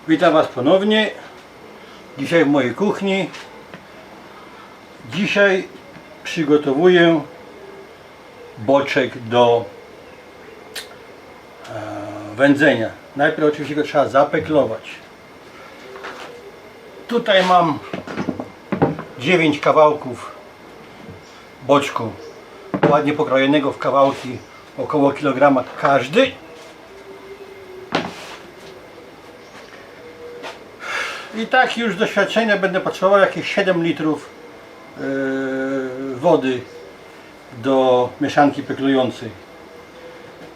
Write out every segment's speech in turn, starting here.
Witam Was ponownie. Dzisiaj w mojej kuchni. Dzisiaj przygotowuję boczek do wędzenia. Najpierw oczywiście go trzeba zapeklować. Tutaj mam 9 kawałków boczku, ładnie pokrojonego w kawałki, około kilograma każdy. I tak już z doświadczenia będę potrzebował jakieś 7 litrów wody do mieszanki peklującej.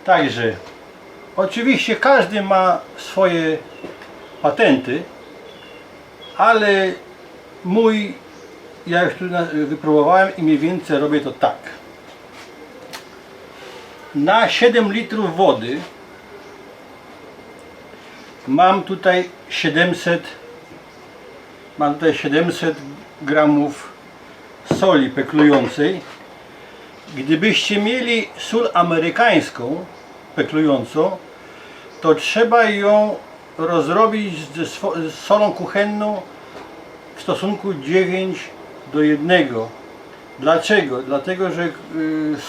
Także oczywiście każdy ma swoje patenty, ale mój, ja już tu wypróbowałem i mniej więcej robię to tak. Na 7 litrów wody mam tutaj 700 gramów soli peklującej. Gdybyście mieli sól amerykańską peklującą, to trzeba ją rozrobić z solą kuchenną w stosunku 9:1. Dlaczego? Dlatego, że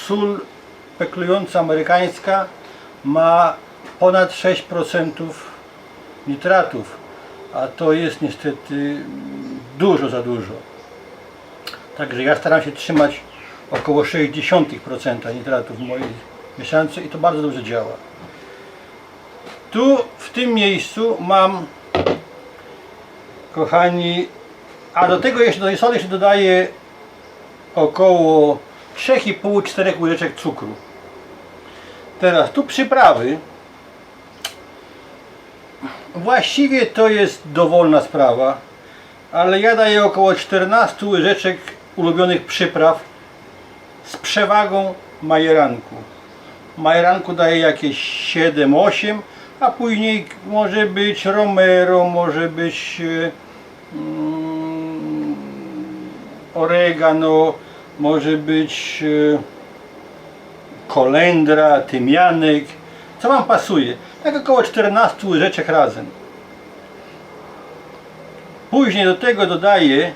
sól peklująca amerykańska ma ponad 6% nitratów, a to jest niestety dużo za dużo. Także ja staram się trzymać około 0,6% nitratów w mojej mieszance i to bardzo dobrze działa. Tu w tym miejscu mam, kochani, a do tego jeszcze do tej soli dodaję około 3,5-4 łyżeczek cukru. Teraz tu przyprawy. Właściwie to jest dowolna sprawa, ale ja daję około 14 łyżeczek ulubionych przypraw z przewagą majeranku. Majeranku daję jakieś 7-8, a później może być romero, może być oregano, może być kolendra, tymianek, co Wam pasuje. Tak około 14 łyżeczek razem. Później do tego dodaję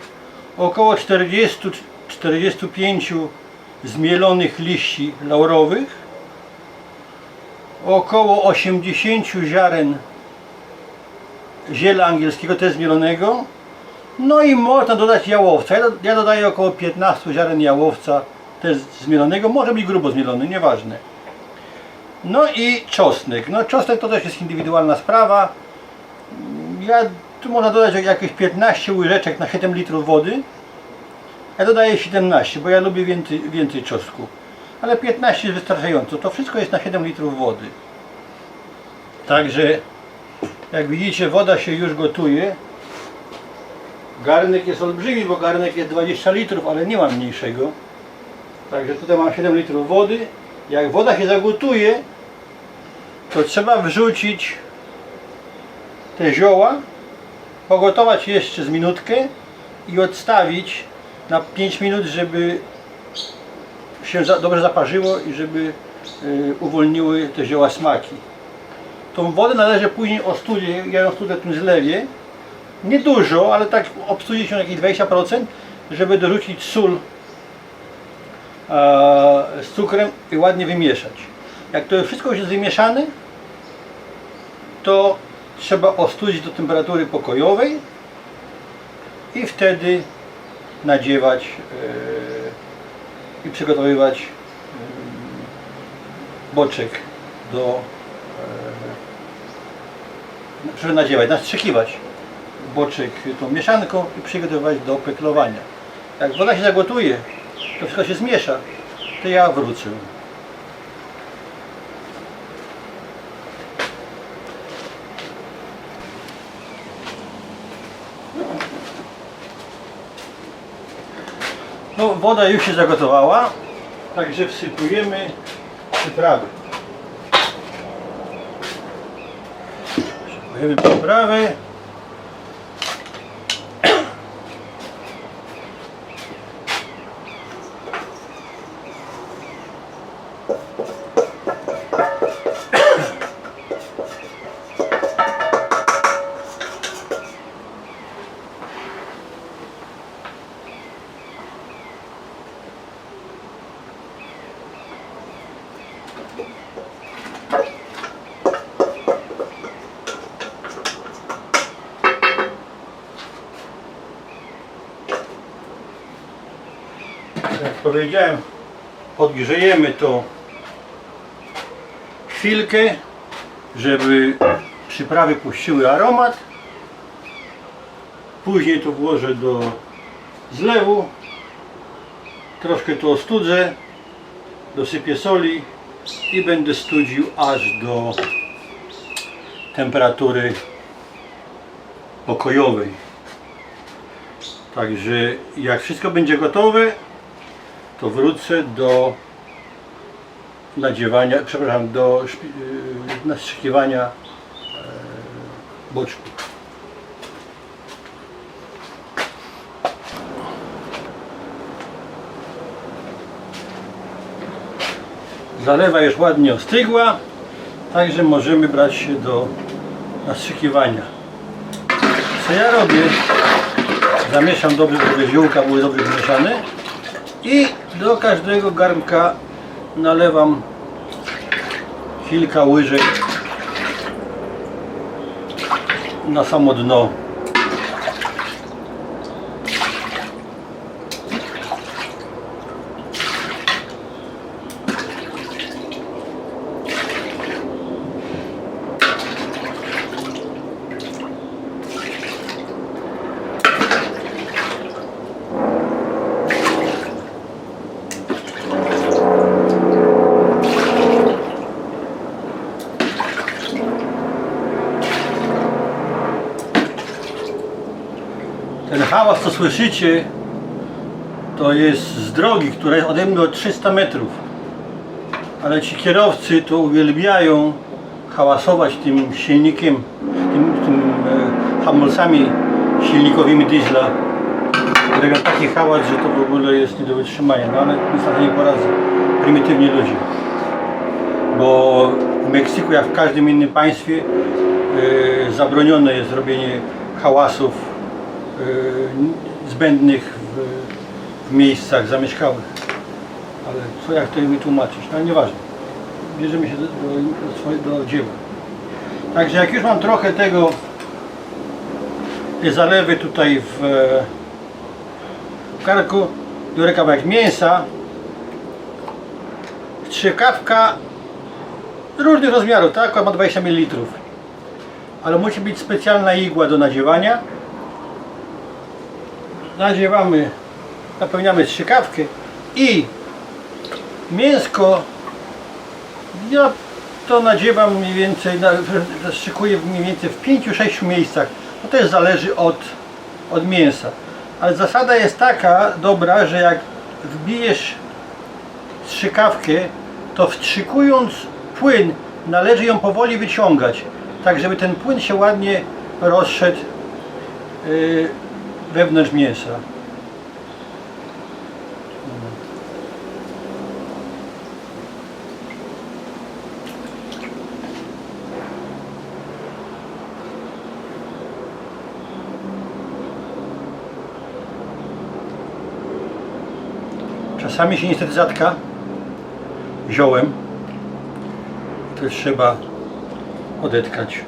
około 40-45 zmielonych liści laurowych, około 80 ziaren ziela angielskiego, też zmielonego. No i można dodać jałowca. Ja dodaję około 15 ziaren jałowca, też zmielonego, może być grubo zmielony, nieważne. No i czosnek. No czosnek to też jest indywidualna sprawa. Tu można dodać jakieś 15 łyżeczek na 7 litrów wody. Ja dodaję 17, bo ja lubię więcej czosnku. Ale 15 jest wystarczająco. To wszystko jest na 7 litrów wody. Także jak widzicie, woda się już gotuje. Garnek jest olbrzymi, bo garnek jest 20 litrów, ale nie mam mniejszego. Także tutaj mam 7 litrów wody. Jak woda się zagotuje, to trzeba wrzucić te zioła, pogotować jeszcze z minutkę i odstawić na 5 minut, żeby się dobrze zaparzyło i żeby uwolniły te zioła smaki. Tą wodę należy później ostudzić, ja ją studzę w tym zlewie. Nie dużo, ale tak obstudzić się jakieś 20%, żeby dorzucić sól z cukrem i ładnie wymieszać. Jak to wszystko już jest wymieszane, to trzeba ostudzić do temperatury pokojowej i wtedy nadziewać i przygotowywać boczek do nadziewać, nastrzykiwać boczek tą mieszanką i przygotowywać do peklowania. Jak woda się zagotuje, to wszystko się zmiesza, to ja wrócę. No, woda już się zagotowała, także wsypujemy przyprawy. Wsypujemy przyprawy. Jak powiedziałem, podgrzejemy to chwilkę, żeby przyprawy puściły aromat. Później to włożę do zlewu, troszkę to ostudzę, dosypię soli i będę studził aż do temperatury pokojowej. Także jak wszystko będzie gotowe, to wrócę do nadziewania, przepraszam, do nastrzykiwania boczku. Zalewa już ładnie ostygła, także możemy brać się do nastrzykiwania. Co ja robię? Zamieszam dobrze, żeby ziółka były dobrze zmieszane i do każdego garnka nalewam kilka łyżek na samo dno. Ten hałas, co słyszycie, to jest z drogi, która jest ode mnie o 300 metrów. Ale ci kierowcy to uwielbiają hałasować tym silnikiem, tym hamulcami silnikowymi diesla. Robią taki hałas, że to w ogóle jest nie do wytrzymania. No ale niestety nie poradzę. Prymitywni ludzie. Bo w Meksyku, jak w każdym innym państwie, zabronione jest robienie hałasów zbędnych w miejscach zamieszkałych. Ale co jak to mi tłumaczyć? No ale nieważne. Bierzemy się do dzieła. Także jak już mam trochę tej zalewy tutaj w garnku, biorę kawałek mięsa, strzykawka różnych rozmiarów, tak? Ma 20 ml. Ale musi być specjalna igła do nadziewania. Nadziewamy, napełniamy strzykawkę i mięsko, ja to nadziewam mniej więcej, strzykuję mniej więcej w 5-6 miejscach. No to też zależy od mięsa. Ale zasada jest taka dobra, że jak wbijesz strzykawkę, to wstrzykując płyn należy ją powoli wyciągać, tak żeby ten płyn się ładnie rozszedł wewnątrz mięsa. Czasami się niestety zatka ziołem, to trzeba odetkać.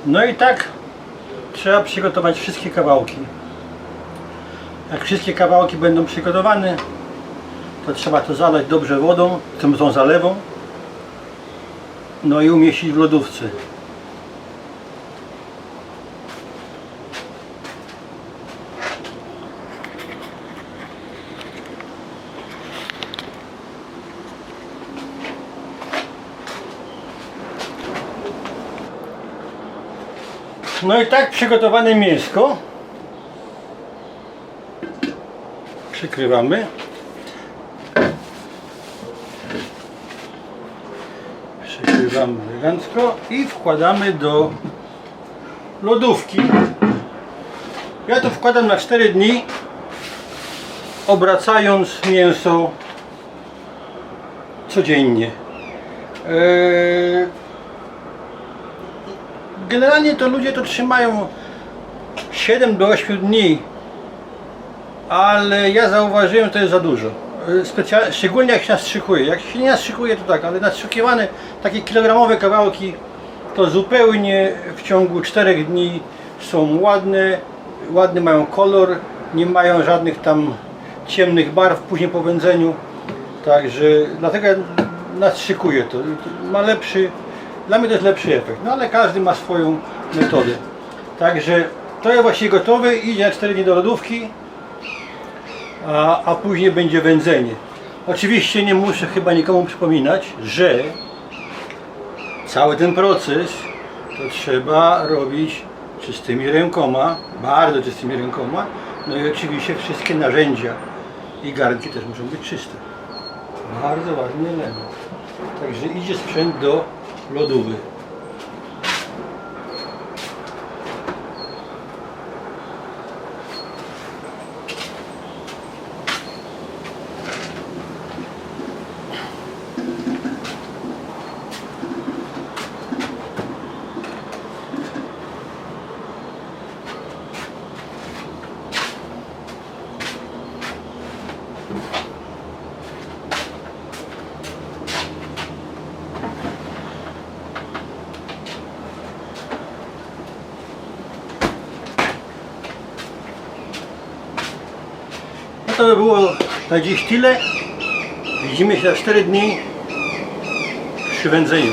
No i tak trzeba przygotować wszystkie kawałki. Jak wszystkie kawałki będą przygotowane, to trzeba to zalać dobrze wodą, tą zalewą, no i umieścić w lodówce. No i tak przygotowane mięsko przykrywamy. Przykrywamy elegancko i wkładamy do lodówki. Ja to wkładam na 4 dni, obracając mięso codziennie. Generalnie to ludzie to trzymają 7 do 8 dni, ale ja zauważyłem, że to jest za dużo. Szczególnie jak się nastrzykuje. Jak się nie nastrzykuje to tak, ale nastrzykiwane takie kilogramowe kawałki to zupełnie w ciągu 4 dni są ładne, ładny mają kolor, nie mają żadnych tam ciemnych barw później po wędzeniu. Także dlatego ja nastrzykuję to. Ma lepszy, dla mnie to jest lepszy efekt. No ale każdy ma swoją metodę. Także to jest właściwie gotowe, idzie na 4 dni do lodówki, a później będzie wędzenie. Oczywiście nie muszę chyba nikomu przypominać, że cały ten proces to trzeba robić czystymi rękoma, bardzo czystymi rękoma. No i oczywiście wszystkie narzędzia i garnki też muszą być czyste. Bardzo ważny element. Także idzie sprzęt do lodówy. No to by było na dziś tyle. Widzimy się za 4 dni przy wędzeniu.